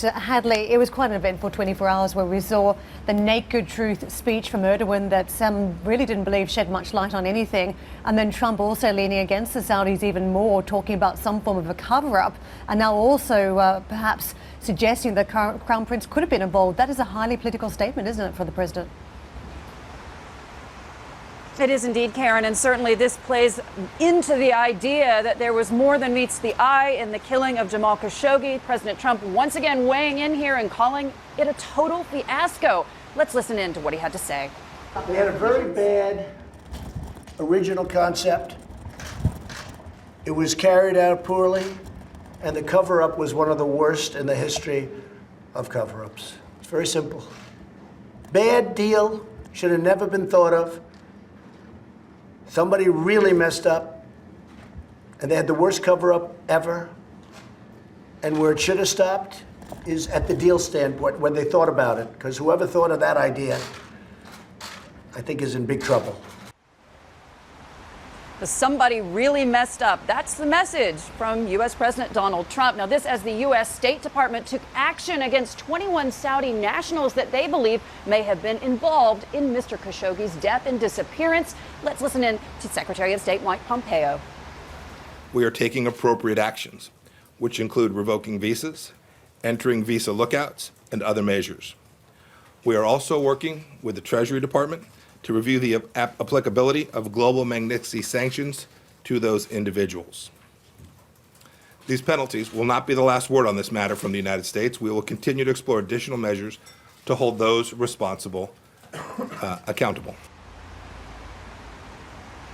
Hadley, it was quite an eventful 24 hours where we saw the naked truth speech from Erdogan that some really didn't believe shed much light on anything. And then Trump also leaning against the Saudis even more, talking about some form of a cover-up, and now also perhaps suggesting the Crown Prince could have been involved. That is a highly political statement, isn't it, for the president? It is indeed, Karen, and certainly this plays into the idea that there was more than meets the eye in the killing of Jamal Khashoggi. President Trump once again weighing in here and calling it a total fiasco. Let's listen in to what he had to say. They had a very bad original concept. It was carried out poorly, and the cover-up was one of the worst in the history of cover-ups. It's very simple. Bad deal, should have never been thought of. Somebody really messed up, and they had the worst cover-up ever. And where it should have stopped is at the deal standpoint, when they thought about it, because whoever thought of that idea, I think, is in big trouble. Somebody really messed up. That's the message from U.S. President Donald Trump. Now, this as the U.S. State Department took action against 21 Saudi nationals that they believe may have been involved in Mr. Khashoggi's death and disappearance. Let's listen in to Secretary of State Mike Pompeo. We are taking appropriate actions, which include revoking visas, entering visa lookouts, and other measures. We are also working with the Treasury Department to review the applicability of global Magnitsky sanctions to those individuals. These penalties will not be the last word on this matter from the United States. We will continue to explore additional measures to hold those responsible accountable.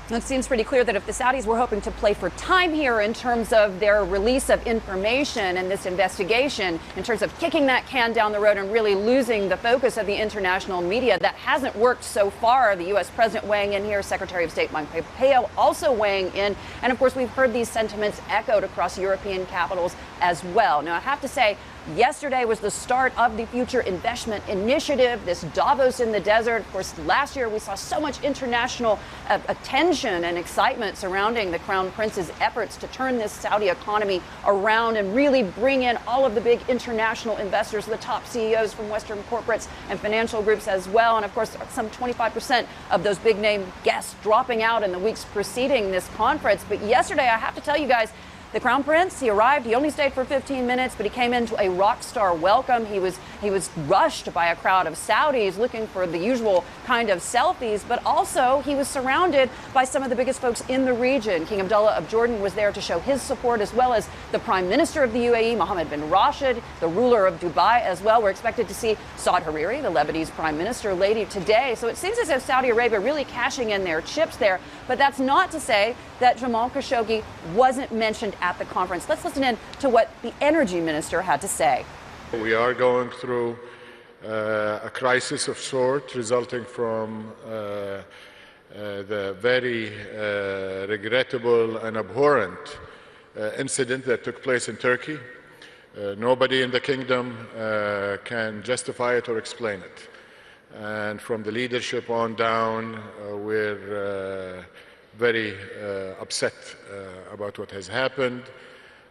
It seems pretty clear that if the Saudis were hoping to play for time here in terms of their release of information and this investigation, in terms of kicking that can down the road and really losing the focus of the international media, that hasn't worked so far. The U.S. president weighing in here, Secretary of State Mike Pompeo also weighing in. And of course, we've heard these sentiments echoed across European capitals as well. Now, I have to say, yesterday was the start of the Future Investment Initiative, this Davos in the desert. Of course, last year we saw so much international attention and excitement surrounding the Crown Prince's efforts to turn this Saudi economy around and really bring in all of the big international investors, the top CEOs from Western corporates and financial groups as well. And of course, some 25% of those big name guests dropping out in the weeks preceding this conference. But yesterday, I have to tell you guys, the Crown Prince, he arrived, he only stayed for 15 minutes, but he came into a rock star welcome. He was rushed by a crowd of Saudis looking for the usual kind of selfies, but also he was surrounded by some of the biggest folks in the region. King Abdullah of Jordan was there to show his support, as well as the Prime Minister of the UAE, Mohammed bin Rashid, the ruler of Dubai as well. We're expected to see Saud Hariri, the Lebanese Prime Minister, later today. So it seems as if Saudi Arabia really cashing in their chips there, but that's not to say that Jamal Khashoggi wasn't mentioned at the conference. Let's listen in to what the energy minister had to say. We are going through a crisis of sorts resulting from the very regrettable and abhorrent incident that took place in Turkey. Nobody in the kingdom can justify it or explain it. And from the leadership on down, we're very upset about what has happened.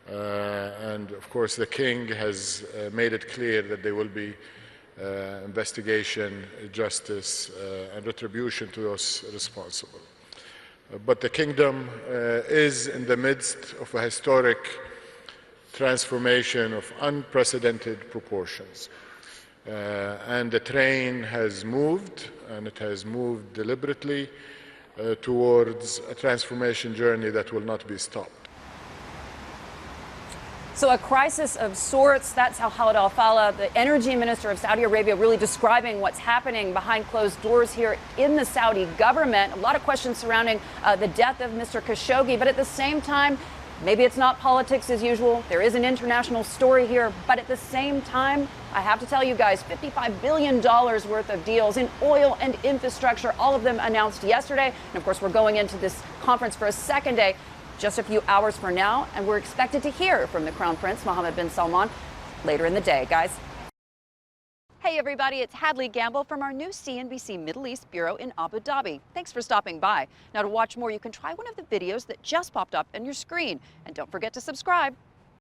And of course, the king has made it clear that there will be investigation, justice, and retribution to those responsible. But the kingdom is in the midst of a historic transformation of unprecedented proportions. And the train has moved, and it has moved deliberately towards a transformation journey that will not be stopped. So a crisis of sorts, that's how Khalid Al-Fallah, the energy minister of Saudi Arabia, really describing what's happening behind closed doors here in the Saudi government. A lot of questions surrounding the death of Mr. Khashoggi, but at the same time, maybe it's not politics as usual. There is an international story here, but at the same time, I have to tell you guys, $55 billion worth of deals in oil and infrastructure, all of them announced yesterday. And of course, we're going into this conference for a second day, just a few hours from now, and we're expected to hear from the Crown Prince, Mohammed bin Salman, later in the day, guys. Hey everybody, it's Hadley Gamble from our new CNBC Middle East Bureau in Abu Dhabi. Thanks for stopping by. Now to watch more, you can try one of the videos that just popped up on your screen. And don't forget to subscribe.